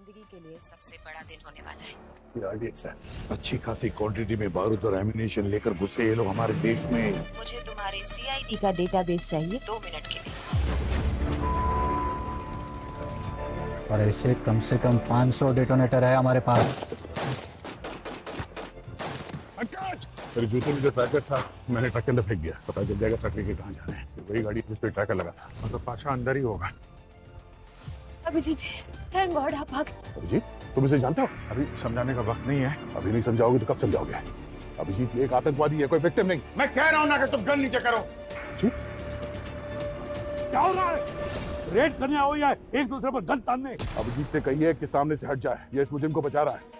जिंदगी के लिए सबसे बड़ा दिन होने वाला है। अच्छी खासी क्वांटिटी में बारूद और एमिनेशन लेकर घुसे ये लोग हमारे देश में। मुझे तुम्हारे सीआईडी का डेटाबेस चाहिए 2 मिनट के लिए। और ऐसे कम से कम 500 डेटोनेटर है हमारे पास। मेरे जूते में जो ट्रैकर था मैंने ट्रक के अंदर फेंक दिया। पता चल जाएगा ट्रक लेके कहाँ जा रहे हैं। वही गाड़ी जिस पे ट्रैकर लगा था, मतलब पाशा अंदर ही होगा। अभिजीत जी, थैंक गॉड आप आ गए। अभिजीत, तुम इसे जानते हो? अभी समझाने का वक्त नहीं है। अभी नहीं समझाओगे तो कब समझाओगे? अभिजीत एक आतंकवादी है, कोई विक्टिम नहीं। मैं कह रहा हूं ना कि तुम गन नीचे करो। क्या हो रहा है? रेड करने आओ या एक दूसरे पर गन तानने? अभिजीत से कहिए कि सामने से हट जाए, ये इस मुजरिम को बचा रहा है।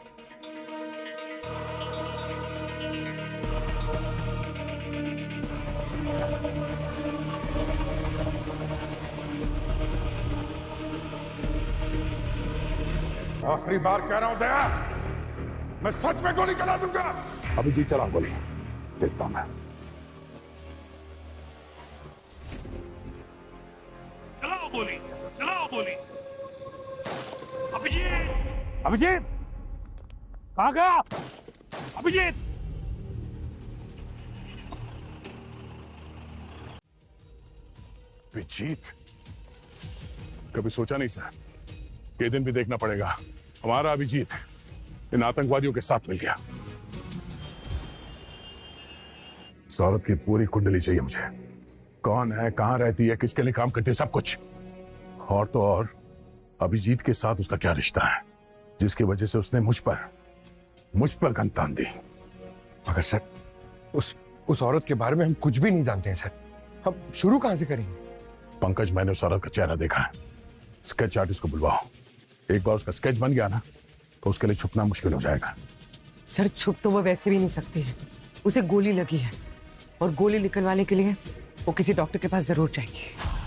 आखिरी बार कह रहा हूं दया, मैं सच में गोली चला दूंगा। अभिजीत चला गोली, देखता हूं मैं। चलाओ गोली, चलाओ गोली। अभिजीत, अभिजीत कहां गया? अभिजीत। अभिजीत, कभी सोचा नहीं सर कि दिन भी देखना पड़ेगा। हमारा अभिजीत इन आतंकवादियों के साथ मिल गया। सौरभ की पूरी कुंडली चाहिए मुझे। कौन है, कहां रहती है, किसके लिए काम करती है, सब कुछ। और तो और अभिजीत के साथ उसका क्या रिश्ता है जिसकी वजह से उसने मुझ पर गन तान दी। मगर सर, उस औरत के बारे में हम कुछ भी नहीं जानते हैं सर। हम शुरू कहां से करेंगे? पंकज, मैंने उस औरत का चेहरा देखा है। स्केच आर्टिस्ट को बुलवाओ। एक बार उसका स्केच बन गया ना तो उसके लिए छुपना मुश्किल हो जाएगा। सर, छुप तो वो वैसे भी नहीं सकती है। उसे गोली लगी है और गोली निकलवाने के लिए वो किसी डॉक्टर के पास जरूर जाएगी।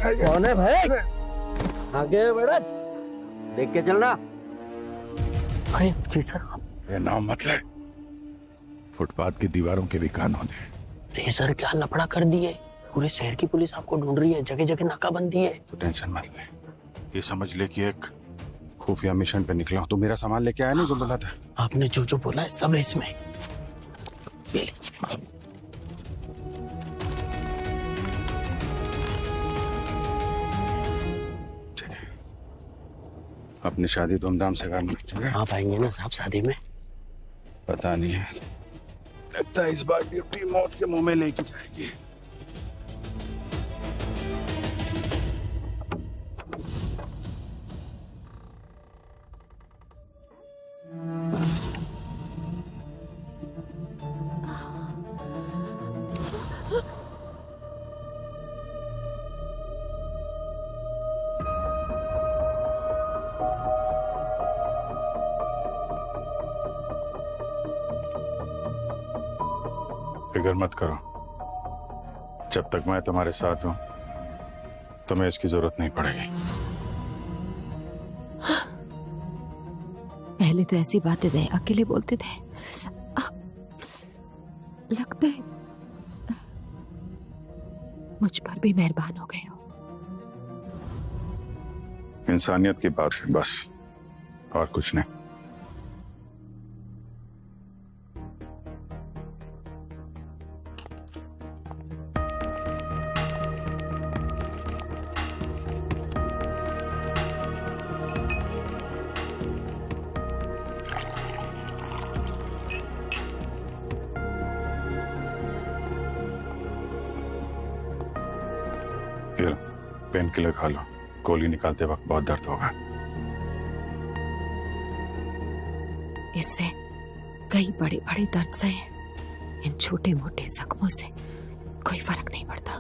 कौन है भाई? आगे बढ़, देख के चलना। अरे जी सर। ये नाम मत ले, फुटपाथ की दीवारों के भी कान होते हैं। रे सर, क्या लफड़ा कर दिए। पूरे शहर की पुलिस आपको ढूंढ रही है, जगह जगह नाकाबंदी है। तो टेंशन मत ले, ये समझ ले कि एक खुफिया मिशन पे निकला हूं। तू मेरा सामान लेके आया नहीं जो बोला था? आपने जो जो बोला है सब है इसमें। ले लीजिए। अपनी शादी धूमधाम से करना। आप आएंगे ना साहब शादी में? पता नहीं है, लगता है इस बार ड्यूटी मौत के मुंह में लेके जाएगी। फिक्र मत करो, जब तक मैं तुम्हारे साथ हूं तुम्हें इसकी जरूरत नहीं पड़ेगी। पहले तो ऐसी बातें थे, अकेले बोलते थे। लगता है मुझ पर भी मेहरबान हो गए हो। इंसानियत की बात है बस, और कुछ नहीं। पेन किलर खा लो, गोली निकालते वक्त बहुत दर्द होगा। इससे कई बड़े बड़े दर्द से, इन छोटे मोटे जख्मों से कोई फर्क नहीं पड़ता।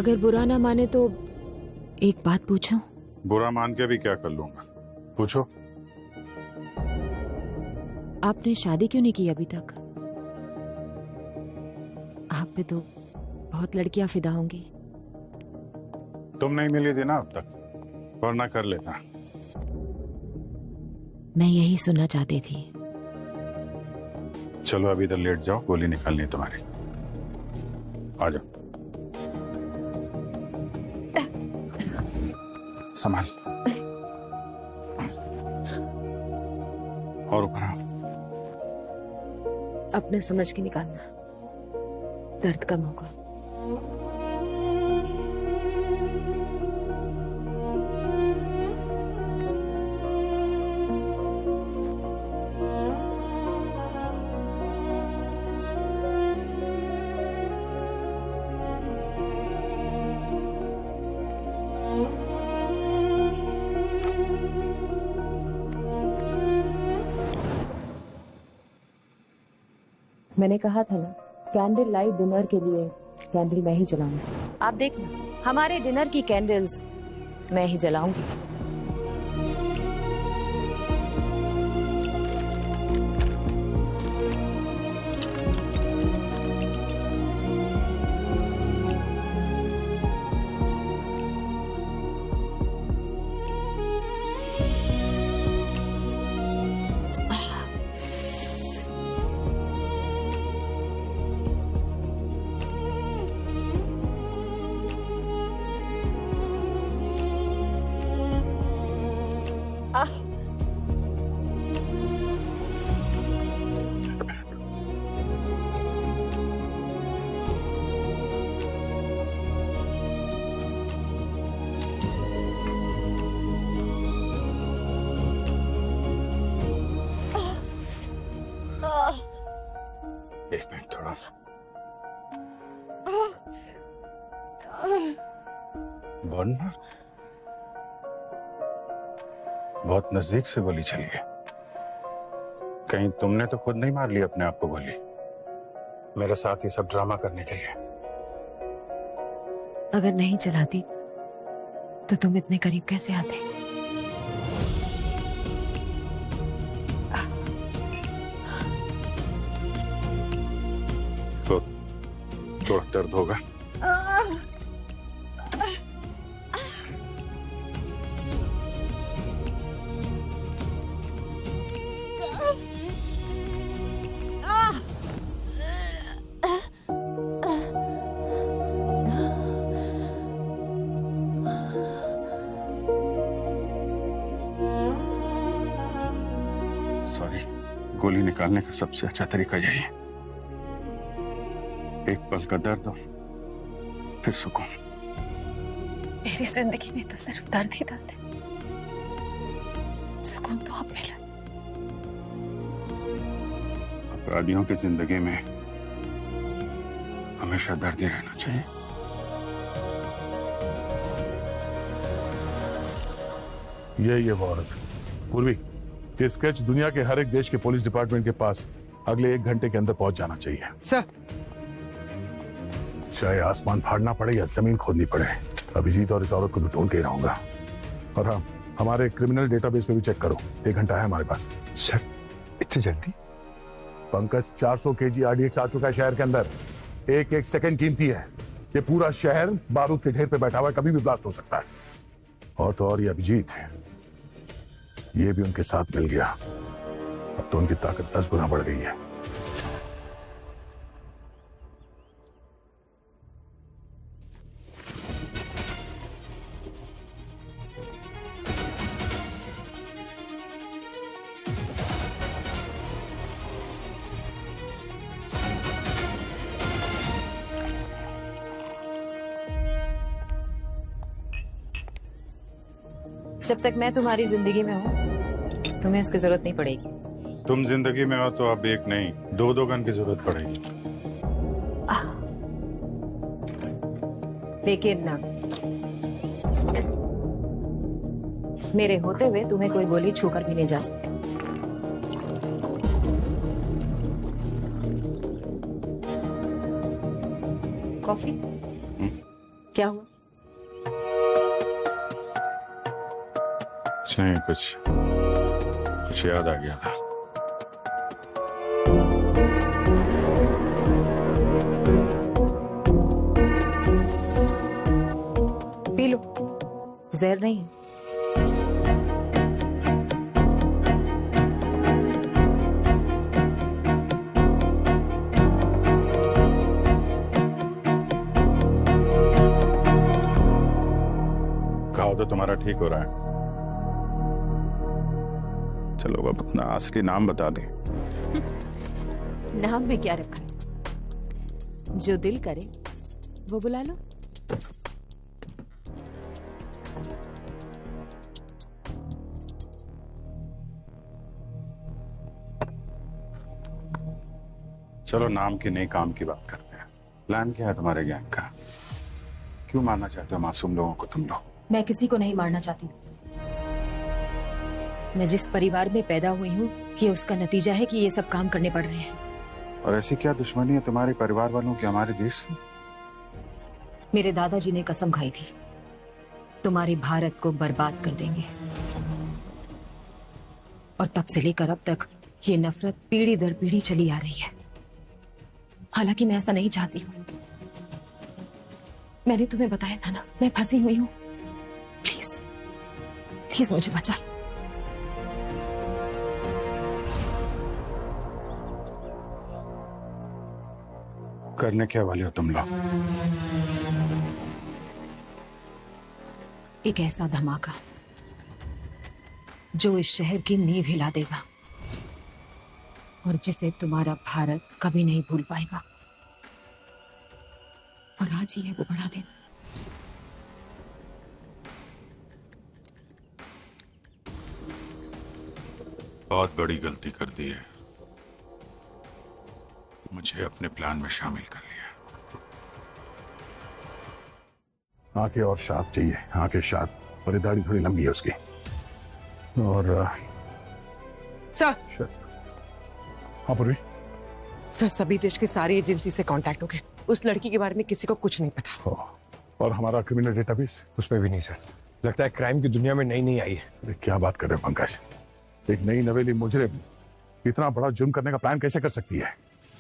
अगर बुरा ना माने तो एक बात पूछूं? बुरा मान के भी क्या कर लूंगा, पूछो। आपने शादी क्यों नहीं की अभी तक? आप पे तो बहुत लड़कियां फिदा होंगी। तुम नहीं मिली थी ना अब तक, वरना कर लेता। मैं यही सुनना चाहती थी। चलो अभी इधर लेट जाओ, गोली निकालनी है तुम्हारी। आ जाओ, संभाल। और ऊपर आओ। अपने समझ के निकालना, दर्द कम होगा। मैंने कहा था ना, कैंडल लाइट डिनर के लिए कैंडल मैं ही जलाऊंगी। आप देखना, हमारे डिनर की कैंडल्स मैं ही जलाऊंगी। एक मिनट, थोड़ा। बर्नर, बहुत नजदीक से गोली चली है। कहीं तुमने तो खुद नहीं मार ली अपने आप को गोली, मेरे साथ ये सब ड्रामा करने के लिए? अगर नहीं चलाती तो तुम इतने करीब कैसे आते? तो थोड़ा दर्द होगा। सॉरी, गोली निकालने का सबसे अच्छा तरीका यही है। एक पल का दर्द हो, फिर सुकून। मेरी जिंदगी में तो सिर्फ दर्द ही दर्द है, सुकून तो अब मिला। अपराधियों की जिंदगी में हमेशा दर्द ही रहना चाहिए। ये वो औरत पूर्वी, ये स्केच दुनिया के हर एक देश के पुलिस डिपार्टमेंट के पास अगले 1 घंटे के अंदर पहुंच जाना चाहिए। सर, चाहे आसमान फाड़ना पड़े या जमीन खोदनी पड़े, अभिजीत और इस औरत को तो ढूंढ के ही रहूंगा। और हाँ, हमारे क्रिमिनल डेटाबेस पे भी चेक करो, 1 घंटा है हमारे पास। सर, इतनी जल्दी? पंकज, 400 केजी RDX आ चुका है शहर के अंदर। एक एक सेकंड कीमती है। ये पूरा शहर बारूद के ढेर पे बैठा हुआ है, कभी भी ब्लास्ट हो सकता है। और तो और ये अभिजीत, ये भी उनके साथ मिल गया। अब तो उनकी ताकत 10 गुना बढ़ गई है। जब तक मैं तुम्हारी जिंदगी में हूँ, तुम्हें इसकी जरूरत नहीं पड़ेगी। तुम जिंदगी में हो तो अब एक नहीं, 2 गन की जरूरत पड़ेगी। लेकिन ना, मेरे होते हुए तुम्हें कोई गोली छूकर भी नहीं जा सकती। कॉफी? क्या हुआ? नहीं, कुछ याद आ गया था। पी लो, जहर नहीं है। घाव तो तुम्हारा ठीक हो रहा है। चलो अब अपना असली नाम बता दे। नाम में क्या रखा है? जो दिल करे वो बुला लो। चलो नाम की नहीं काम की बात करते हैं। प्लान क्या है तुम्हारे गैंग का? क्यों मारना चाहते हो मासूम लोगों को तुम लोग? मैं किसी को नहीं मारना चाहती। मैं जिस परिवार में पैदा हुई हूँ ये उसका नतीजा है कि ये सब काम करने पड़ रहे हैं। और ऐसी क्या दुश्मनी है तुम्हारे परिवार वालों की हमारे देश से? मेरे दादाजी ने कसम खाई थी, तुम्हारे भारत को बर्बाद कर देंगे। और तब से लेकर अब तक ये नफरत पीढ़ी दर पीढ़ी चली आ रही है। हालांकि मैं ऐसा नहीं चाहती हूँ। मैंने तुम्हें बताया था ना, मैं फंसी हुई हूँ। प्लीज प्लीज मुझे बचा लो। करने क्या वाले हो तुम लोग? एक ऐसा धमाका जो इस शहर की नींव हिला देगा और जिसे तुम्हारा भारत कभी नहीं भूल पाएगा। और आज ही है वो बड़ा दिन। बहुत बड़ी गलती कर दी है, मुझे अपने प्लान में शामिल कर लिया। आंखें और शार्प चाहिए, आंखें शार्प, और ये दाढ़ी थोड़ी लंबी है उसकी। और सर, हाँ पूर्वी। सर सभी देश के सारी एजेंसी से कांटेक्ट हो गए। उस लड़की के बारे में किसी को कुछ नहीं पता। और हमारा क्रिमिनल डेटाबेस? उस पर भी नहीं सर। लगता है क्राइम की दुनिया में नई आई है। अरे क्या बात कर रहे हो पंकज? एक नई नवेली मुजरिम इतना बड़ा जुर्म करने का प्लान कैसे कर सकती है?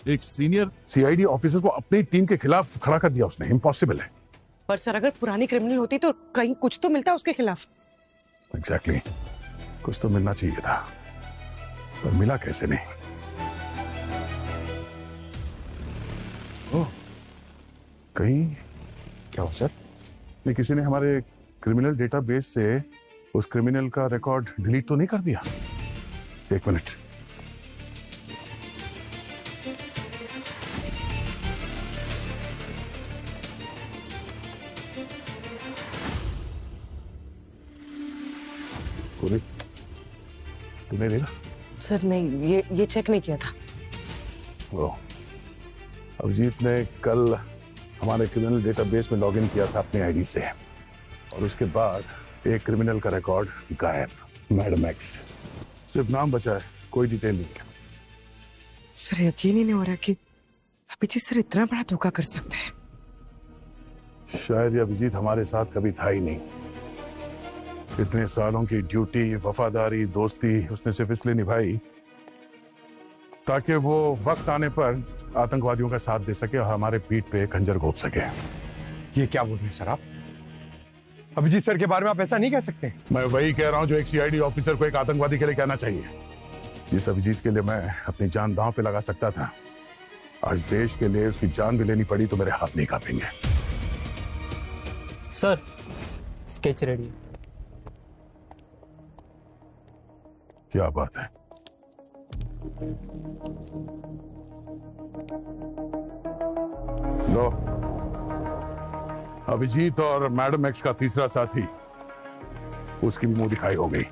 एक सीनियर सीआईडी ऑफिसर को अपनी टीम के खिलाफ खड़ा कर दिया उसने। इम्पॉसिबल है। पर सर अगर पुरानी क्रिमिनल होती तो कहीं कुछ तो मिलता उसके खिलाफ। एग्जैक्टली कुछ तो मिलना चाहिए था, पर मिला कैसे नहीं? ओह, कहीं क्या हो सर? नहीं, किसी ने हमारे क्रिमिनल डेटाबेस से उस क्रिमिनल का रिकॉर्ड डिलीट तो नहीं कर दिया? एक मिनट। पूरी तुमने देखा? सर नहीं, ये चेक नहीं किया था। वो अभिजीत ने कल हमारे क्रिमिनल डेटाबेस में लॉगिन किया था अपनी आईडी से, और उसके बाद एक क्रिमिनल का रिकॉर्ड गायब। Madam x. सिर्फ नाम बचा है, कोई डिटेल नहीं। सर यकीन ही नहीं हो रहा कि अभिजीत सर इतना बड़ा धोखा कर सकते हैं। शायद ये अभिजीत हमारे साथ कभी था ही नहीं। इतने सालों की ड्यूटी, वफादारी, दोस्ती उसने सिर्फ इसलिए निभाई ताकि वो वक्त आने पर आतंकवादियों का साथ दे सके और हमारे पीठ पे खंजर घोंप सके। ये क्या बोल रहे हैं सर आप? अभिजीत सर के बारे में आप ऐसा नहीं कह सकते। मैं वही कह रहा हूं जो एक सीआईडी ऑफिसर को एक आतंकवादी के लिए कहना चाहिए। जिस अभिजीत के लिए मैं अपनी जान दांव पे लगा सकता था, आज देश के लिए उसकी जान भी लेनी पड़ी तो मेरे हाथ नहीं कांपेंगे। Sir sketch ready. क्या बात है? लो, अभिजीत और मैडम एक्स का तीसरा साथी, उसकी भी मुंह दिखाई हो गई।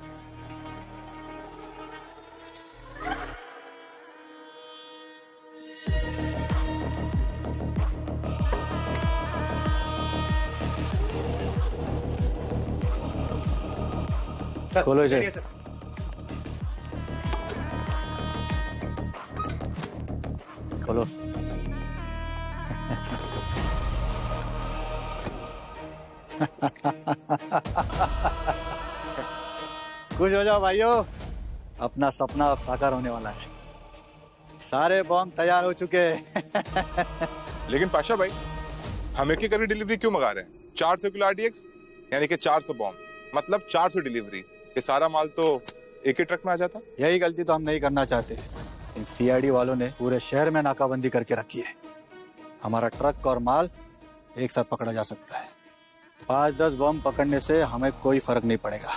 खोलो इसे। खोलो। खुश हो जाओ भाइयों, अपना सपना अब साकार होने वाला है। सारे बॉम्ब तैयार हो चुके हैं। लेकिन पाशा भाई, हम एक ही डिलीवरी क्यों मंगा रहे हैं? 400 किलो आरडीएक्स यानी कि 400 बॉम्ब, मतलब 400 डिलीवरी। ये सारा माल तो एक ही ट्रक में आ जाता। यही गलती तो हम नहीं करना चाहते। इन सीआईडी वालों ने पूरे शहर में नाकाबंदी करके रखी है। हमारा ट्रक और माल एक साथ पकड़ा जा सकता है। 5-10 बॉम्ब पकड़ने से हमें कोई फर्क नहीं पड़ेगा,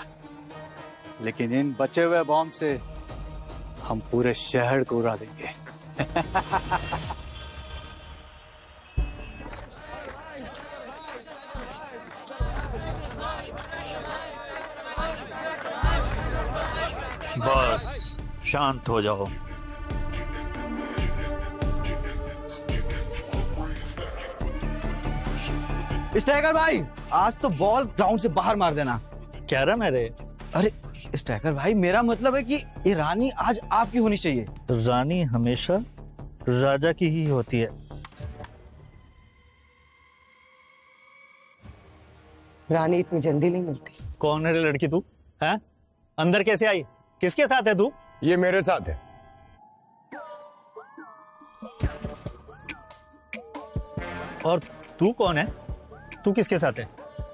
लेकिन इन बचे हुए बॉम्ब से हम पूरे शहर को उड़ा देंगे। बस शांत हो जाओ। स्ट्राइकर भाई, आज तो बॉल ग्राउंड से बाहर मार देना। क्या रहा मेरे? अरे स्ट्राइकर भाई, मेरा मतलब है कि ये रानी आज आपकी होनी चाहिए। रानी हमेशा राजा की ही होती है। रानी इतनी जल्दी नहीं मिलती। कौन है रे लड़की तू? हैं? अंदर कैसे आई? किसके साथ है तू? ये मेरे साथ है। और तू कौन है? तू किसके साथ है?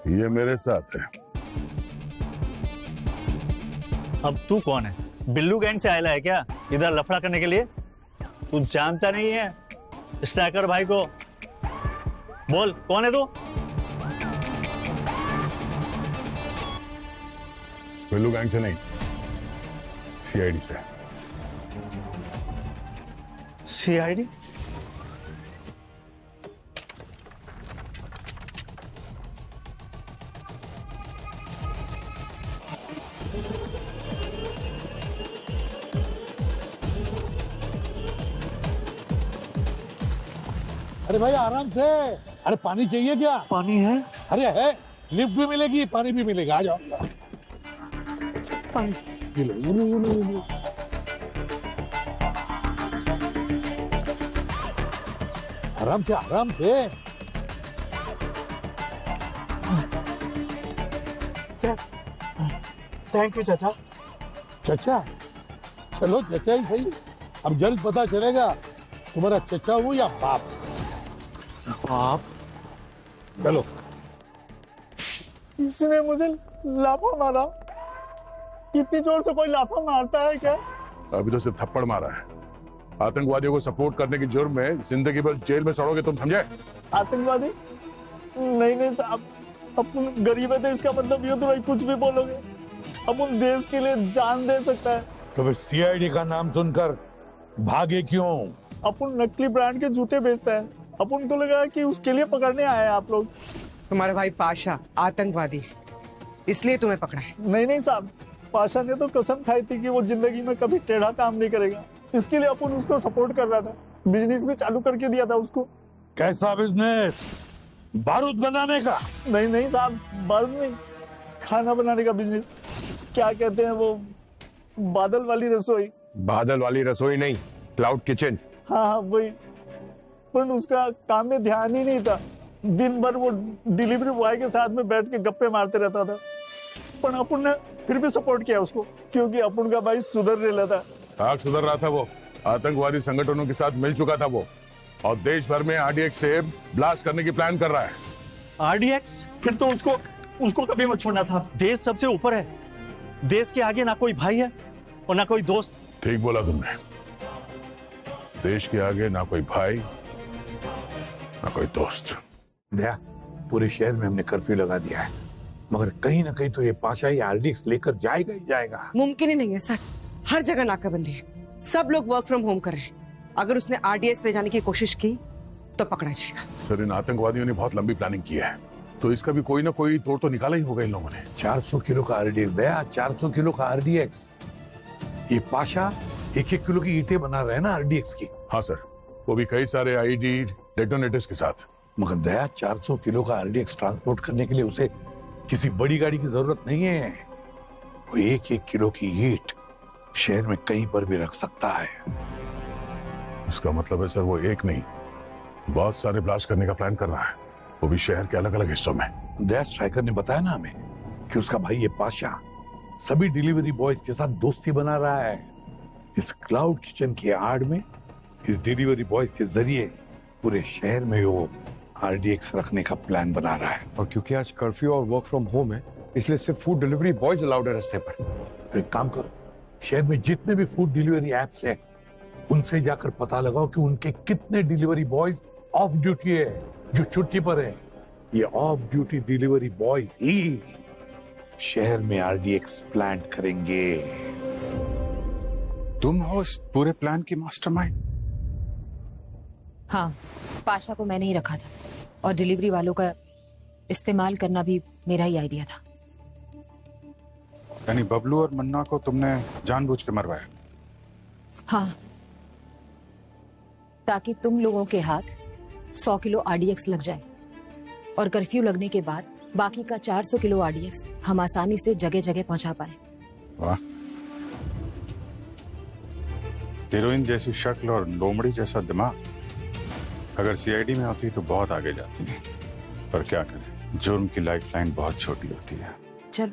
ये मेरे साथ है। अब तू कौन है? बिल्लू गैंग से आया है क्या इधर लफड़ा करने के लिए? तू जानता नहीं है स्ट्राइकर भाई को? बोल कौन है तू? बिल्लू गैंग से नहीं, सीआईडी से। सीआईडी? अरे भाई आराम से। अरे पानी चाहिए क्या? पानी है? अरे है, लिफ्ट भी मिलेगी, पानी भी मिलेगा। आ जाओ। पानी ये लो, ये लो, ये लो, ये लो। आराम से, आराम से। थैंक यू चाचा। चचा? चलो चचा ही सही। अब जल्द पता चलेगा तुम्हारा चचा हूँ या बाप। आप? चलो। इसने मुझे लाफा मारा। इतनी जोर से कोई लाफा मारता है क्या? अभी तो सिर्फ थप्पड़ मारा है। आतंकवादियों को सपोर्ट करने की जुर्म में जिंदगी भर जेल में सड़ोगे तुम, समझे? आतंकवादी? नहीं नहीं साहब, अपन गरीब है तो इसका मतलब ये तो भाई कुछ भी बोलोगे। अपन देश के लिए जान दे सकता है। तो फिर सीआईडी का नाम सुनकर भागे क्यों? अपन नकली ब्रांड के जूते बेचता है। अपन को लगा कि उसके लिए पकड़ने आए हैं आप लोग। तुम्हारा भाई पाशा आतंकवादी है, इसलिए तुम्हें पकड़ा है। नहीं नहीं साहब, पाशा ने तो कसम खाई थी कि वो जिंदगी में कभी टेढ़ा काम नहीं करेगा। इसके लिए अपन उसको सपोर्ट कर रहा था। बिजनेस भी चालू करके दिया था उसको। कैसा बिजनेस? बारूद बनाने का? नहीं नहीं साहब, बारूद नहीं, खाना बनाने का बिजनेस। क्या कहते हैं वो, बादल वाली रसोई। बादल वाली रसोई नहीं, क्लाउड किचन। हाँ हाँ वही। पर उसका काम में ध्यान ही नहीं था। दिन भर वो डिलीवरी बॉय के साथ में बैठ के गप्पे मारते रहता था। पर अपन ने फिर भी सपोर्ट किया उसको, क्योंकि अपन का भाई सुधर रहा था। आग सुधर रहा था वो। आतंकवादी संगठनों के साथ मिल चुका था वो, और देश भर में आरडीएक्स से ब्लास्ट करने की प्लान कर रहा है। आरडीएक्स? फिर तो उसको कभी मत छोड़ना था। देश सबसे ऊपर है। देश के आगे ना कोई भाई है और ना कोई दोस्त। ठीक बोला तुमने। देश के आगे ना कोई भाई ना कोई दोस्त। दया, पूरे शहर में हमने कर्फ्यू लगा दिया है, मगर कहीं ना कहीं तो ये पाशा ही आरडीएक्स लेकर जाएगा ही जाएगा। मुमकिन ही नहीं है सर, हर जगह नाकाबंदी है। सब लोग वर्क फ्रॉम होम कर रहे हैं। अगर उसने आरडीएक्स ले जाने की कोशिश की तो पकड़ा जाएगा। सर, इन आतंकवादियों ने बहुत लंबी प्लानिंग की है, तो इसका भी कोई ना कोई तोड़ तो निकाला ही होगा इन लोगों ने। 400 किलो का आरडीएक्स। दया, 400 किलो का आरडीएक्स। ये पाशा 1-1 किलो की ईंटें बना रहे हैं ना आरडीएक्स की। हाँ सर, वो भी कई सारे आईडी डेटोनेटर्स के साथ। मगर दया, 400 किलो का आरडीएक्स ट्रांसपोर्ट करने के लिए उसे किसी बड़ी गाड़ी की जरूरत नहीं है। वो 1-1 किलो की ईंट शहर में कहीं पर भी रख सकता है। इसका मतलब है सर, वो एक नहीं बहुत सारे ब्लास्ट करने का प्लान कर रहा है। वो भी शहर के अलग अलग हिस्सों में। दया स्ट्राइकर ने बताया ना हमें कि उसका भाई ये पाशा सभी डिलीवरी बॉयज के साथ दोस्ती बना रहा है। इस क्लाउड किचन की आड़ में इस डिलीवरी बॉयज के जरिए पूरे शहर में वो आरडीएक्स रखने का प्लान बना रहा है। और क्योंकि आज कर्फ्यू और वर्क फ्रॉम होम है, इसलिए सिर्फ फूड डिलीवरी बॉयज अलाउड है रास्ते पर। तो एक काम करो, शहर में जितने भी फूड डिलीवरी एप्स हैं उनसे जाकर पता लगाओ कि उनके कितने डिलीवरी बॉयज ऑफ ड्यूटी है, जो छुट्टी पर है। ये ऑफ ड्यूटी डिलीवरी बॉयज ही शहर में आरडीएक्स प्लांट करेंगे। तुम हो इस पूरे प्लान की मास्टरमाइंड? हाँ, पाशा को मैंने ही रखा था और डिलीवरी वालों का इस्तेमाल करना भी मेरा ही आइडिया था। यानी बबलू और मन्ना को तुमने जानबूझ के मरवाया? हाँ, ताकि तुम लोगों के हाथ 100 किलो आरडीएक्स लग जाए और कर्फ्यू लगने के बाद बाकी का 400 किलो आरडीएक्स हम आसानी से जगह जगह पहुंचा पाए। वाह, हीरोइन जैसी शक्ल और लोमड़ी जैसा दिमाग अगर सीआईडी में होती तो बहुत आगे जाती है, पर क्या करें, जुर्म की लाइफलाइन बहुत छोटी होती है। चल,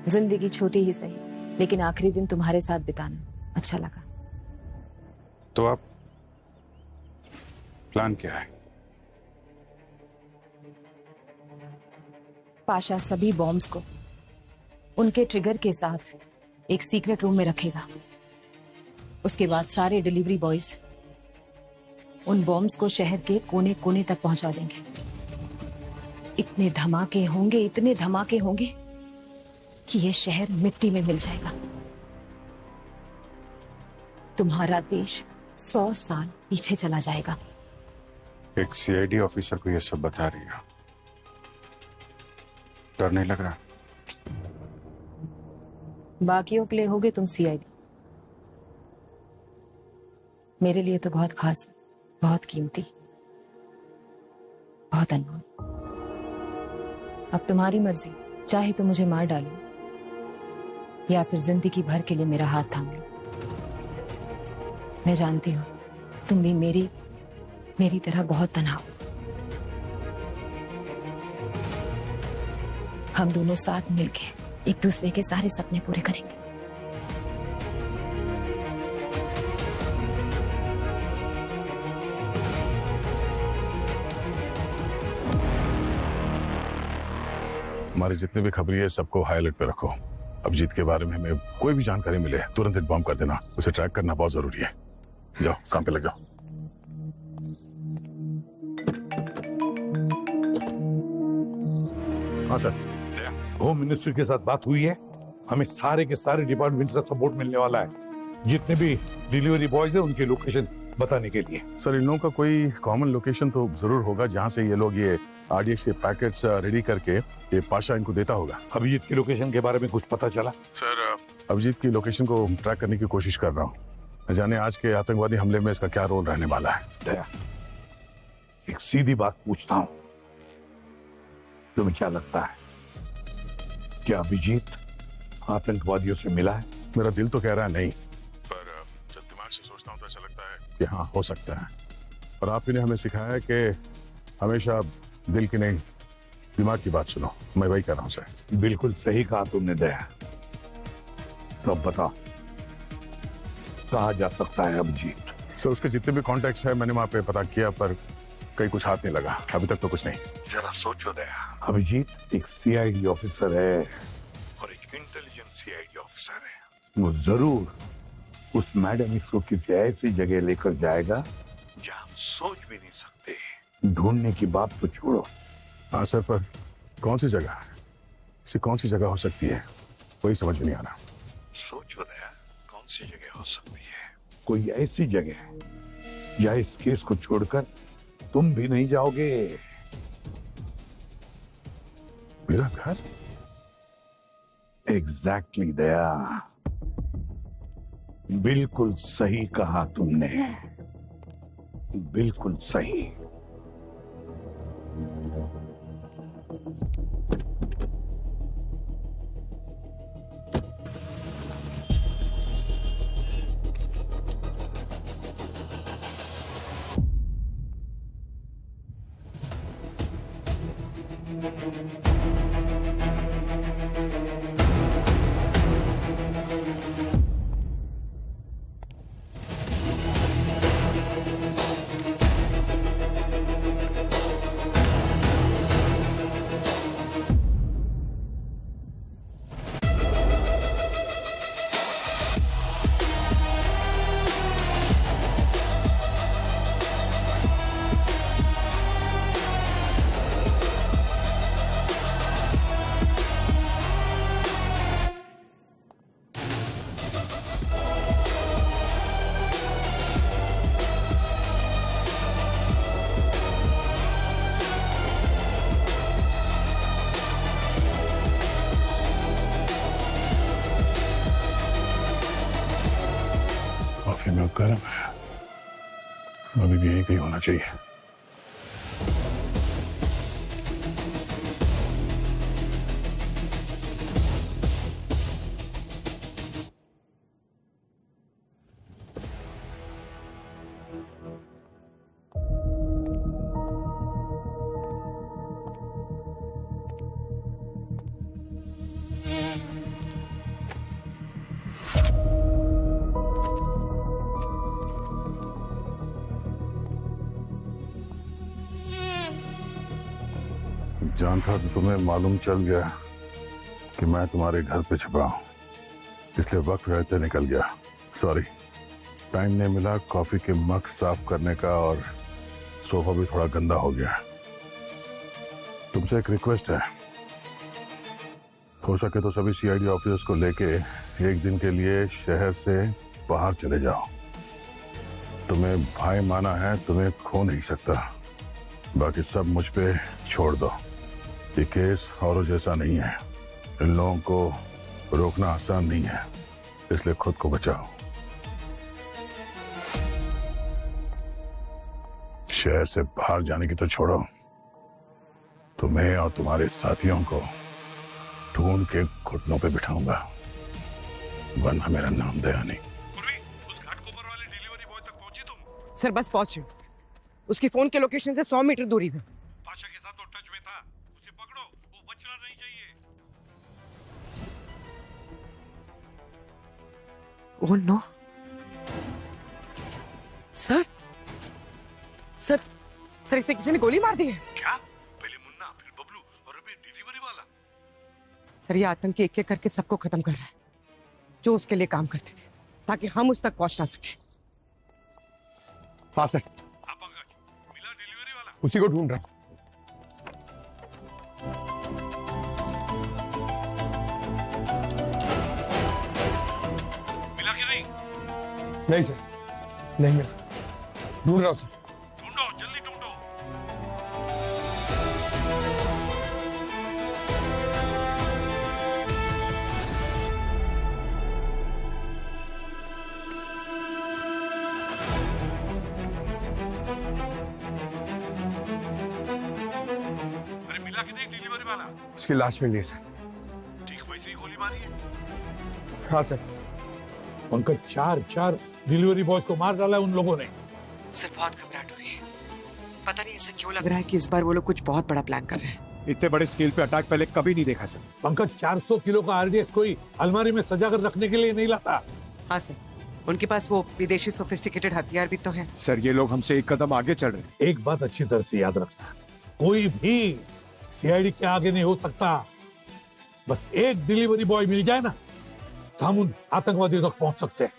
जिंदगी छोटी ही सही, लेकिन आखिरी दिन तुम्हारे साथ बिताना अच्छा लगा। तो अब प्लान क्या है? पाशा सभी बॉम्ब्स को उनके ट्रिगर के साथ एक सीक्रेट रूम में रखेगा। उसके बाद सारे डिलीवरी बॉयज उन बॉम्ब्स को शहर के कोने कोने तक पहुंचा देंगे। इतने धमाके होंगे कि ये शहर मिट्टी में मिल जाएगा। तुम्हारा देश 100 साल पीछे चला जाएगा। एक सीआईडी ऑफिसर को ये सब बता रही हो, डर नहीं लग रहा? बाकियों के लिए होगे तुम सीआईडी, मेरे लिए तो बहुत खास, बहुत कीमती, बहुत अनमोल। अब तुम्हारी मर्जी, चाहे तो मुझे मार डालो या फिर जिंदगी भर के लिए मेरा हाथ थाम लो। मैं जानती हूं तुम भी मेरी तरह बहुत तन्हा हो। हम दोनों साथ मिलके एक दूसरे के सारे सपने पूरे करेंगे। हमारे जितने भी खबरी है सबको हाई अलर्ट पे रखो। अभिजीत के बारे में हमें कोई भी जानकारी मिले तुरंत इन्फॉर्म कर देना। उसे ट्रैक करना बहुत जरूरी है। जाओ काम पे लग जाओ। हाँ सर, होम मिनिस्टर के साथ बात हुई है। हमें सारे के सारे डिपार्टमेंट्स का सपोर्ट मिलने वाला है, जितने भी डिलीवरी बॉयज है उनके लोकेशन बताने के लिए। सर, इन लोगों का कोई कॉमन लोकेशन तो जरूर होगा जहां से ये लोग ये आरडीएक्स के पैकेट्स रेडी करके ये पाशा इनको देता होगा। अभिजीत की लोकेशन के बारे में कुछ पता चला? सर, अभिजीत की लोकेशन को ट्रैक करने की कोशिश कर रहा हूँ। जाने आज के आतंकवादी हमले में इसका क्या रोल रहने वाला है। दया, एक सीधी बात पूछता हूँ, तुम्हें क्या लगता है क्या अभिजीत आतंकवादियों से मिला है? मेरा दिल तो कह रहा है नहीं, पर जब दिमाग से सोचता हूँ तो ऐसा लगता है कि हाँ, हो सकता है। और आप ही ने हमें सिखाया है कि हमेशा दिल की नहीं दिमाग की बात सुनो। मैं वही कर रहा हूँ सर। बिल्कुल सही कहा तुमने दया। तो अब बताओ कहाँ जा सकता है अभिजीत? सर, उसके जितने भी कॉन्टेक्ट्स है मैंने वहां पे पता किया, पर कहीं कुछ हाथ नहीं लगा अभी तक तो कुछ नहीं। जरा सोचो दया, अभिजीत एक सीआईडी ऑफिसर है और एक इंटेलिजेंट सीआईडी ऑफिसर है। वो जरूर उस मैडम इसको किसी ऐसी जगह लेकर जाएगा जहां हम सोच भी नहीं सकते। ढूंढने की बात तो छोड़ो। हाँ सर, पर कौन सी जगह है, इसे कौन सी जगह हो सकती है, वही समझ में नहीं आ रहा। सोचो दया, कौन सी जगह हो सकती है? कोई ऐसी जगह या इस केस को छोड़कर तुम भी नहीं जाओगे। मेरा घर? एग्जैक्टली दया, बिल्कुल सही कहा तुमने, बिल्कुल सही। कॉफी में गर्म है, अभी भी यहीं कहीं होना चाहिए। जानता तो तुम्हें मालूम चल गया कि मैं तुम्हारे घर पे छुपा हूं, इसलिए वक्त रहते निकल गया। सॉरी, टाइम नहीं मिला कॉफी के मग साफ करने का, और सोफा भी थोड़ा गंदा हो गया। तुमसे एक रिक्वेस्ट है, हो सके तो सभी सीआईडी ऑफिसर्स को लेके एक दिन के लिए शहर से बाहर चले जाओ। तुम्हें भाई माना है, तुम्हें खो नहीं सकता, बाकी सब मुझ पे छोड़ दो। ये केस औरों जैसा नहीं है, इन लोगों को रोकना आसान नहीं है, इसलिए खुद को बचाओ। शहर से बाहर जाने की तो छोड़ो, तुम्हें और तुम्हारे साथियों को ढूंढ के घुटनों पे बिठाऊंगा, वरना मेरा नाम दया नहीं। उस घाटकोपर वाले डिलीवरी बॉय तक पहुंची तुम? सर बस पहुंचे, उसकी फोन के लोकेशन से 100 मीटर दूरी पे। पाशा के साथ तो टच में था, उसे पकड़ो, वो बचना नहीं चाहिए। Oh no sir, sir sir इसे किसी ने गोली मार दी है क्या? पहले मुन्ना, फिर बबलू और अभी डिलीवरी वाला। सर ये आतंकी एक एक करके सबको खत्म कर रहा है जो उसके लिए काम करते थे, ताकि हम उस तक पहुंच ना सके। हाँ सर, हाँ पंकज, मिला डिलीवरी वाला? उसी को ढूंढ रहा हूं। मिला कि नहीं? नहीं सर, नहीं मिला, ढूंढ रहा हूं सर। ढूंढो, जल्दी ढूंढो। अरे मिला कि नहीं डिलीवरी वाला? उसकी लाश मिल गई सर। ठीक वैसे ही गोली मारी है। हाँ सर। पंकज, चार डिलीवरी बॉयज को मार डाला है उन लोगों ने। सर बहुत घबराहट हो रही है, पता नहीं ऐसा क्यों लग रहा है कि इस बार वो लोग कुछ बहुत बड़ा प्लान कर रहे हैं। इतने बड़े स्केल पे अटैक पहले कभी नहीं देखा सर। पंकज, 400 किलो का आरडीएक्स कोई अलमारी में सजा कर रखने के लिए नहीं लाता। हाँ सर, उनके पास वो विदेशी सोफिस्टिकेटेड हथियार भी तो हैं। सर ये लोग हमसे एक कदम आगे चल रहे हैं। एक बात अच्छी तरह से याद रखना, कोई भी सीआईडी के आगे नहीं हो सकता। बस एक डिलीवरी बॉय मिल जाए ना, तो हम उन आतंकवादियों तक पहुंच सकते हैं।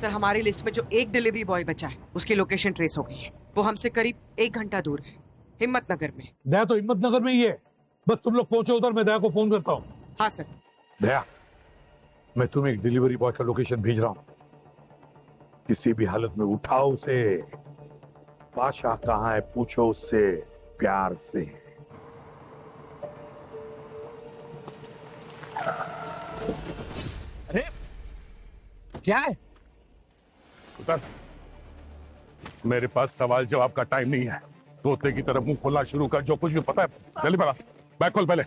सर हमारी लिस्ट में जो एक डिलीवरी बॉय बचा है उसकी लोकेशन ट्रेस हो गई है, वो हमसे करीब 1 घंटा दूर है, हिम्मतनगर में। दया तो हिम्मतनगर में ही है, बस तुम लोग पहुंचो उधर, मैं दया को फोन करता हूँ। हाँ सर। दया, मैं तुम्हें एक डिलीवरी बॉय का लोकेशन भेज रहा हूँ, किसी भी हालत में उठाओ उसे। पाशा कहाँ है पूछो उससे प्यार से। अरे क्या है? उतर। मेरे पास सवाल जवाब का टाइम नहीं है, तोते की तरफ मुंह खोलना शुरू कर, जो कुछ भी पता है जल्दी बता। बैग खोल पहले।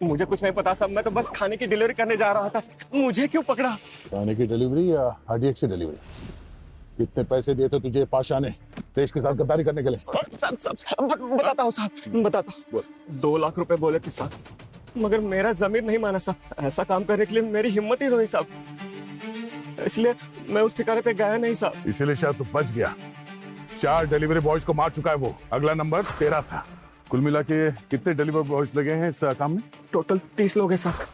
मुझे कुछ नहीं पता साहब, मैं तो बस खाने की डिलीवरी करने जा रहा था। मुझे क्यों पकड़ा? खाने की डिलीवरी या आरडीएक्स की डिलीवरी? कितने पैसे दिए थे तुझे पाशा ने देश के साथ गद्दारी करने के लिए? बताता हूँ साहब, बताता हूँ। 2 लाख रुपए बोले थे साहब, मगर मेरा जमीर नहीं माना साहब। ऐसा काम करने के लिए मेरी हिम्मत ही नहीं साहब, इसलिए मैं उस ठिकाने पे गया नहीं साहब। इसीलिए शायद तू बच गया। 4 डिलीवरी बॉयज को मार चुका है वो। अगला नंबर तेरा था। कुल मिला के कितने डिलीवरी बॉयज लगे हैं इस काम में? टोटल 30 लोग हैं साहब,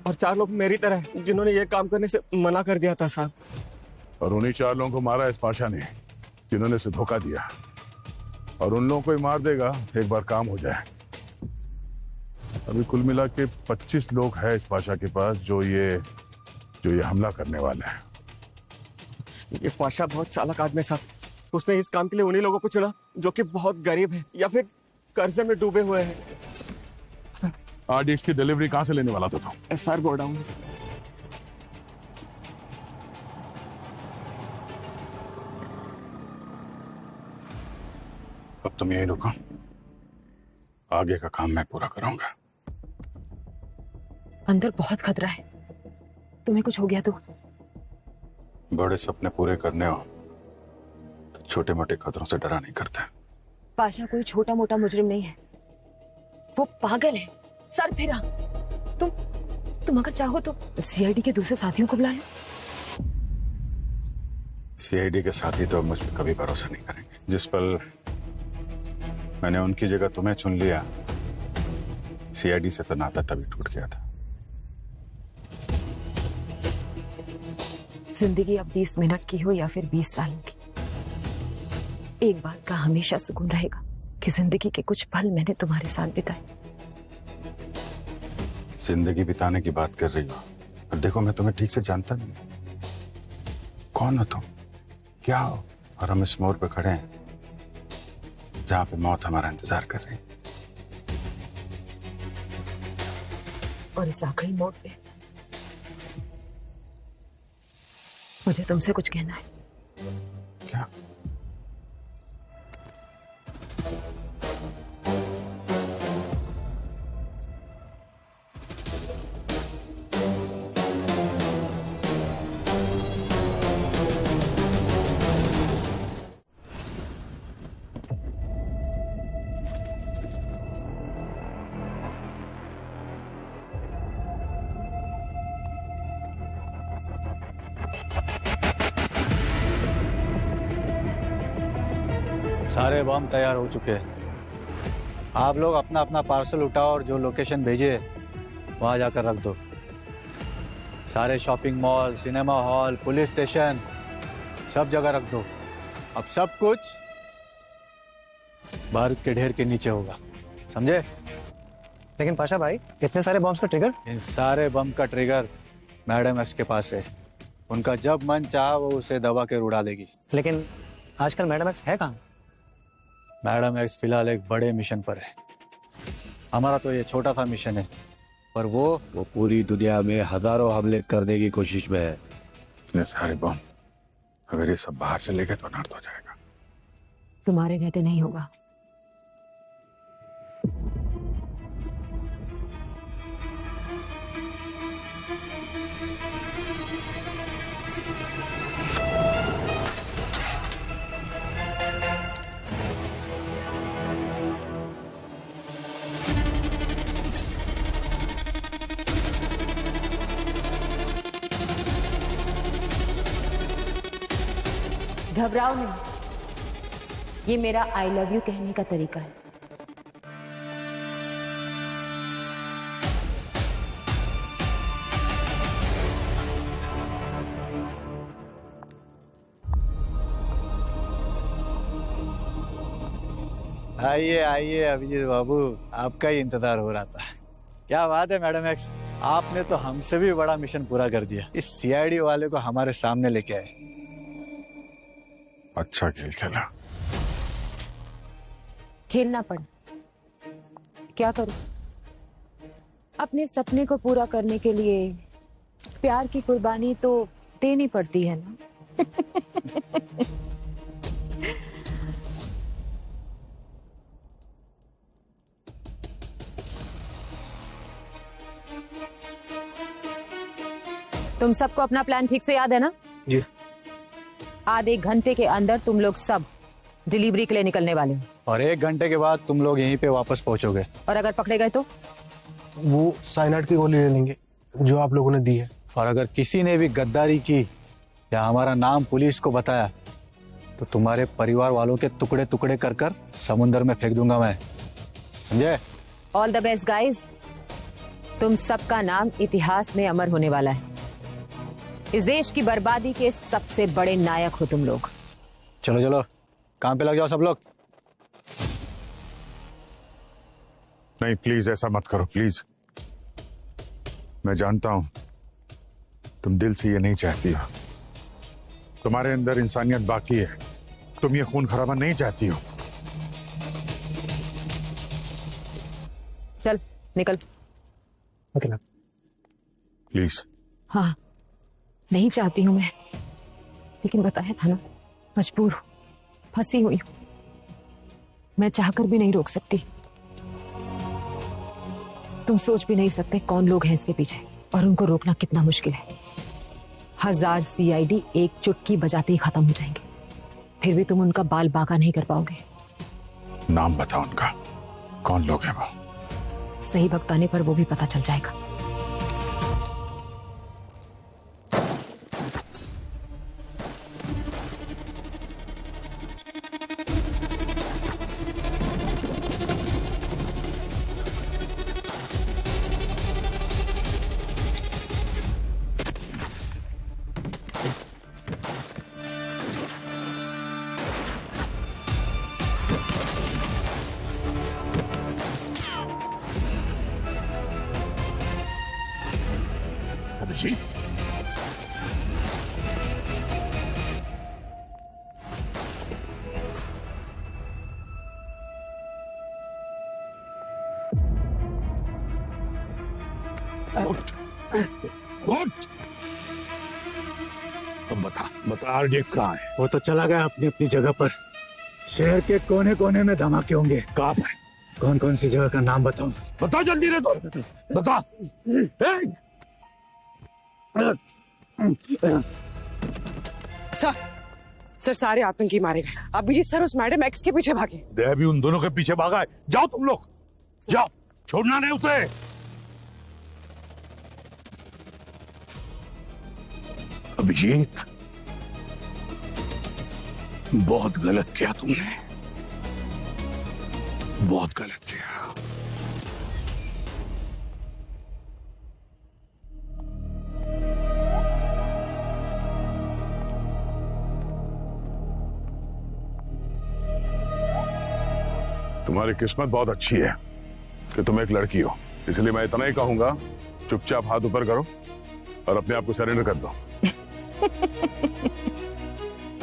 और 4 लोग मेरी तरह हैं, जिन्होंने ये काम करने से मना कर दिया था साहब। और उन्हीं 4 लोगों को मारा इस पाशा ने, जिन्होंने उसे धोखा दिया। और उन लोगों को ही मार देगा एक बार काम हो जाए। अभी कुल मिला के 25 लोग हैं इस पाशा के पास जो ये हमला करने वाले हैं। ये पाशा बहुत चालाक आदमी है साहब। उसने इस काम के लिए उन्हीं लोगों को चुना जो कि बहुत गरीब है या फिर कर्जे में डूबे हुए हैं। RDX की डिलीवरी कहां से लेने वाला था तू? SR godown. अब तुम यही रुको, आगे का काम मैं पूरा कराऊंगा। अंदर बहुत खतरा है, तुम्हें कुछ हो गया तो? बड़े सपने पूरे करने हो तो छोटे मोटे खतरों से डरा नहीं करते। पाशा कोई छोटा मोटा मुजरिम नहीं है, वो पागल है, सर फिरा। तुम अगर चाहो तो CID के दूसरे साथियों को बुला लो। CID के साथी तो अब मुझ पर कभी भरोसा नहीं करेंगे। जिस पल मैंने उनकी जगह तुम्हें चुन लिया, CID से तो नाता तभी टूट गया था। जिंदगी अब 20 मिनट की हो या फिर 20 सालों की, एक बात का हमेशा सुकून रहेगा कि जिंदगी के कुछ पल मैंने तुम्हारे साथ बिताए। जिंदगी बिताने की बात कर रही हो, और देखो मैं तुम्हें ठीक से जानता नहीं। कौन हो तुम, क्या हो? और हम इस मोड़ पे खड़े हैं जहां पे मौत हमारा इंतजार कर रही है। और इस आखिरी मोड़ पे मुझे तुमसे कुछ कहना है। क्या? सारे बम तैयार हो चुके हैं। आप लोग अपना अपना पार्सल उठाओ और जो लोकेशन भेजे वहां जाकर रख दो। सारे shopping mall, cinema hall, police station, सब जगह रख दो। अब सब कुछ बारूद के ढेर के नीचे होगा, समझे? लेकिन पाशा भाई, इतने सारे बॉम्ब्स का ट्रिगर? इन सारे बम का ट्रिगर मैडम एक्स के पास है। उनका जब मन चाहा वो उसे दबा के उड़ा देगी। लेकिन आजकल मैडम एक्स है कहाँ? मैडम एक्स फिलहाल एक बड़े मिशन पर है। हमारा तो ये छोटा सा मिशन है, पर वो पूरी दुनिया में हजारों हमले करने की कोशिश में है। इतने सारे बम अगर ये सब बाहर से लेके तो अनर्थ हो जाएगा। तुम्हारे रहते नहीं होगा। घबराओ नहीं, ये मेरा आई लव यू कहने का तरीका है। आइए आइए अभिजीत बाबू, आपका ही इंतजार हो रहा था। क्या बात है मैडम एक्स, आपने तो हमसे भी बड़ा मिशन पूरा कर दिया। इस CID वाले को हमारे सामने लेके आए। अच्छा खेल खेला। खेलना पड़ा, क्या करूं? अपने सपने को पूरा करने के लिए प्यार की कुर्बानी तो देनी पड़ती है ना। तुम सबको अपना प्लान ठीक से याद है ना? जी। आधे घंटे के अंदर तुम लोग सब डिलीवरी के लिए निकलने वाले हो। और 1 घंटे के बाद तुम लोग यहीं पे वापस पहुंचोगे। और अगर पकड़े गए तो? वो साइनाइड की गोली ले लेंगे जो आप लोगों ने दी है। और अगर किसी ने भी गद्दारी की या हमारा नाम पुलिस को बताया तो तुम्हारे परिवार वालों के टुकड़े टुकड़े कर कर समुंदर में फेंक दूंगा मैं, समझे? All the best guys. तुम सबका नाम इतिहास में अमर होने वाला है। इस देश की बर्बादी के सबसे बड़े नायक हो तुम लोग। चलो चलो काम पे लग जाओ सब लोग। नहीं प्लीज ऐसा मत करो प्लीज। मैं जानता हूं तुम दिल से ये नहीं चाहती हो। तुम्हारे अंदर इंसानियत बाकी है। तुम ये खून खराबा नहीं चाहती हो। चल निकल। Okay ma'am. प्लीज। हाँ नहीं चाहती हूं मैं, लेकिन बताया था ना, मजबूर हूं, फंसी हुई हूं। मैं चाहकर भी नहीं रोक सकती। तुम सोच भी नहीं सकते कौन लोग हैं इसके पीछे और उनको रोकना कितना मुश्किल है। 1000 CID एक चुटकी बजाते ही खत्म हो जाएंगे, फिर भी तुम उनका बाल बांका नहीं कर पाओगे। नाम बताओ उनका, कौन लोग हैं वो? सही वक्त आने पर वो भी पता चल जाएगा। जी तुम बता RDX कहाँ है? वो तो चला गया अपनी अपनी जगह पर। शहर के कोने कोने में धमाके होंगे। कहाँ पर? कौन कौन सी जगह का नाम बताऊं? बता जल्दी रे, तो बता। सर सारे आतंकी मारे गए। अभिजीत सर उस मैडम एक्स के पीछे भागे। दया भी उन दोनों के पीछे भागा है। जाओ तुम लोग, जाओ, छोड़ना नहीं उसे। अभिजीत, बहुत गलत किया तुमने, बहुत गलत किया। तुम्हारी किस्मत बहुत अच्छी है कि तुम एक लड़की हो, इसलिए मैं इतना ही कहूंगा, चुपचाप हाथ ऊपर करो और अपने आप को सरेंडर कर दो।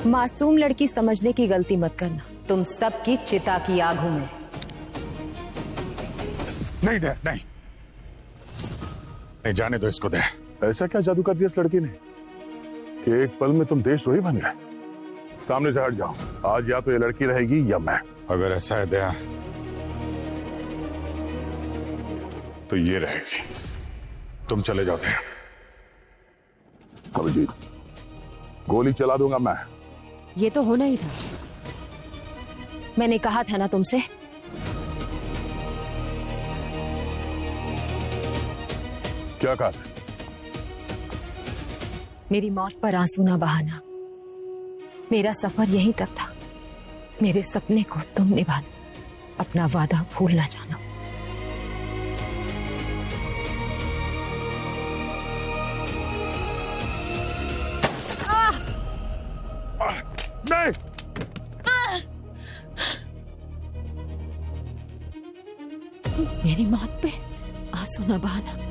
मासूम लड़की समझने की गलती मत करना। तुम सबकी चिता की आग हूं मैं। नहीं दे, नहीं नहीं, जाने दो इसको। दे, ऐसा क्या जादू कर दिया इस लड़की ने कि एक पल में तुम देशद्रोही बन गए? सामने से हट जाओ। आज या तो ये लड़की रहेगी या मैं। अगर ऐसा है दया तो ये रहेगी। तुम चले जाओ दया। अभिजीत, गोली चला दूंगा मैं। ये तो होना ही था। मैंने कहा था ना तुमसे। क्या कहा? मेरी मौत पर आंसू ना बहाना। मेरा सफर यहीं तक था। मेरे सपने को तुम निभाना, अपना वादा भूल ना जाना। नहीं, मेरी मौत पे आंसू ना बहाना।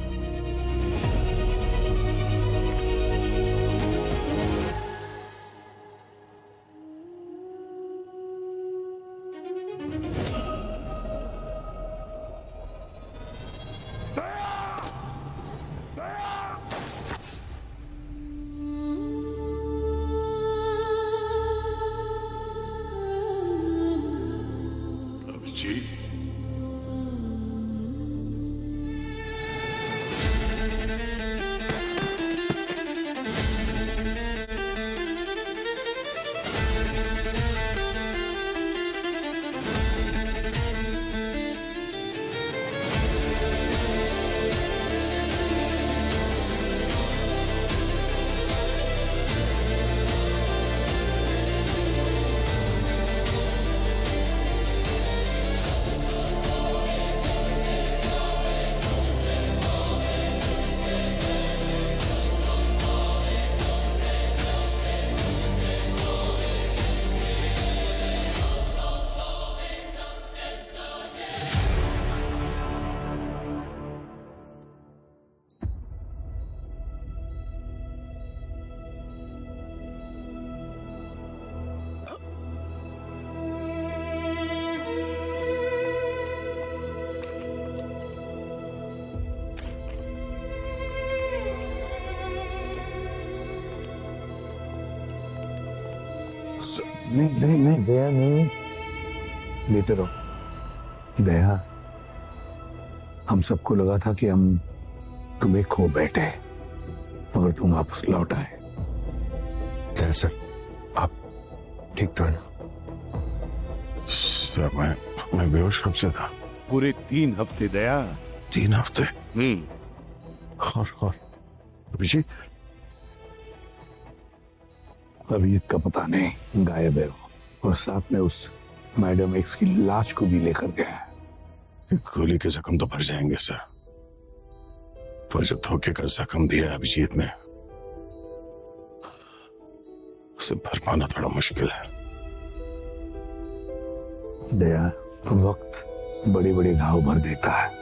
नहीं नहीं नहीं दया नहीं, लेटे रहो। दया, हम सबको लगा था कि हम तुम्हें खो बैठे, मगर तुम वापस लौट आए। जय सर, आप ठीक तो है ना? सर मैं बेहोश कब से था? पूरे 3 हफ्ते दया। 3 हफ्ते? और अभिजीत? अभिजीत का पता नहीं, गायब है वो, और साथ में उस मैडम एक्स की लाश को भी लेकर गया है। गोली के जख्म तो भर जाएंगे सर, पर जो धोखे का जख्म दिया अभिजीत ने, उसे भर पाना थोड़ा मुश्किल है। दया, वक्त बड़े बड़े घाव भर देता है।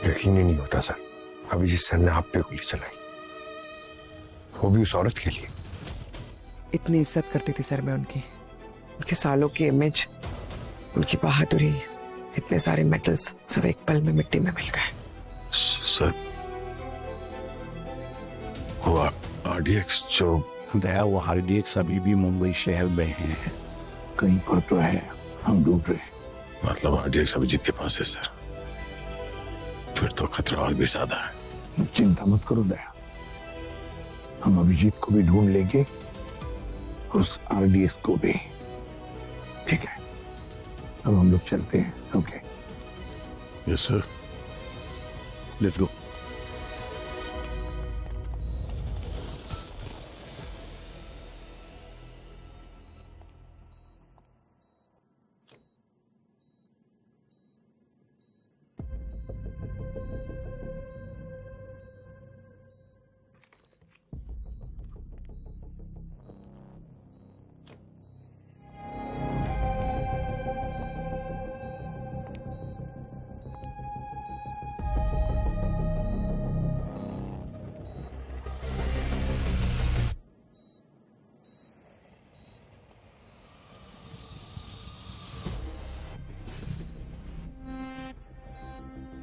यकीन ही नहीं होता सर, अभिजीत सर ने आप पे गोली चलाई, वो भी उस औरत के लिए। इतनी इज्जत करती थी सर मैं उनकी, उनके सालों की इमेज, उनकी बहादुरी, इतने सारे मेडल्स सब एक पल में मिट्टी में मिल गए। सर वो आरडीएक्स जो दया, वो आरडीएक्स अभी भी मुंबई शहर में है। कहीं पर तो है, हम ढूंढ रहे हैं। मतलब आरडीएक्स अभिजीत के पास है सर? फिर तो खतरा और भी ज्यादा है। चिंता मत करो दया, हम अभिजीत को भी ढूंढ लेंगे और उस आरडीएक्स को भी। ठीक है, अब हम लोग चलते हैं। Okay? Yes sir. Let's go.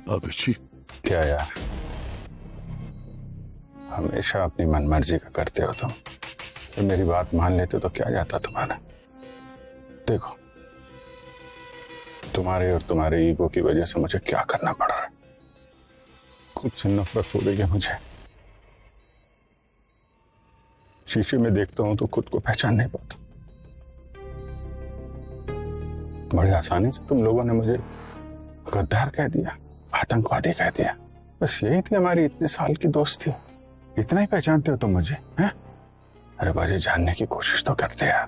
Abhijit, क्या यार, हमेशा अपनी मनमर्जी का करते हो तुम। तो मेरी बात मान लेते तो क्या जाता तुम्हारा। देखो, तुम्हारे और तुम्हारे ईगो की वजह से मुझे क्या करना पड़ रहा है। खुद से नफरत हो रही है मुझे। शीशे में देखता हूं तो खुद को पहचान नहीं पाता। बड़ी आसानी से तुम लोगों ने मुझे गद्दार कह दिया, आतंकवादी कह दिया। बस यही थी हमारी इतने साल की दोस्ती। इतना ही पहचानते हो तुम मुझे, हैं? अरे मुझे जानने की कोशिश तो करते यार।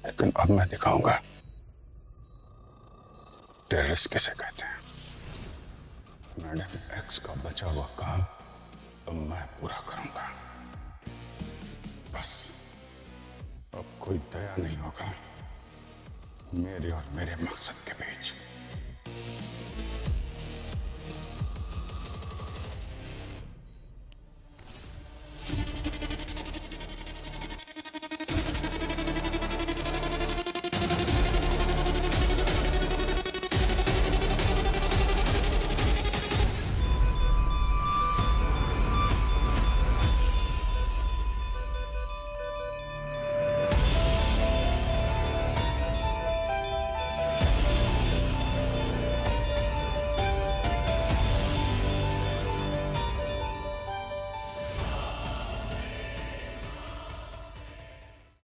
लेकिन अब मैं दिखाऊंगा टेररिस्ट किसे कहते हैं। मैंने एक्स का बचा हुआ काम अब मैं पूरा करूंगा। बस अब कोई दया नहीं होगा मेरे और मेरे मकसद के बीच।